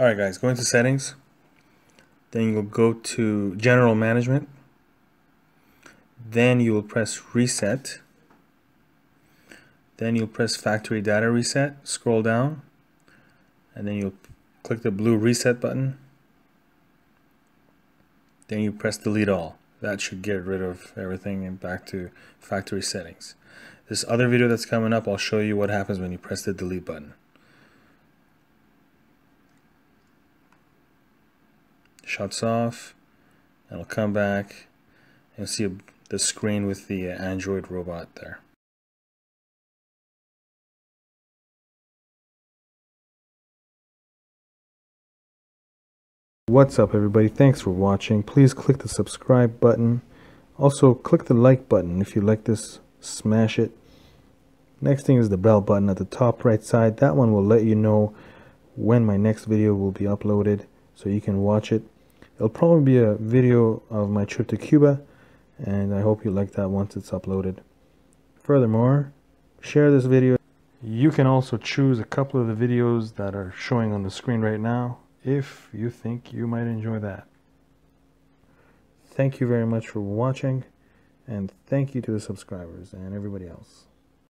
Alright guys, go into settings, then you'll go to general management, then you will press reset, then you'll press factory data reset, scroll down, and then you'll click the blue reset button, then you press delete all. That should get rid of everything and back to factory settings. This other video that's coming up, I'll show you what happens when you press the delete button. Shuts off, and it'll come back and see the screen with the Android robot there. What's up everybody, thanks for watching. Please click the subscribe button. Also click the like button. If you like this, smash it. Next thing is the bell button at the top right side. That one will let you know when my next video will be uploaded so you can watch it. It'll probably be a video of my trip to Cuba, and I hope you like that once it's uploaded. Furthermore, share this video. You can also choose a couple of the videos that are showing on the screen right now if you think you might enjoy that. Thank you very much for watching, and thank you to the subscribers and everybody else.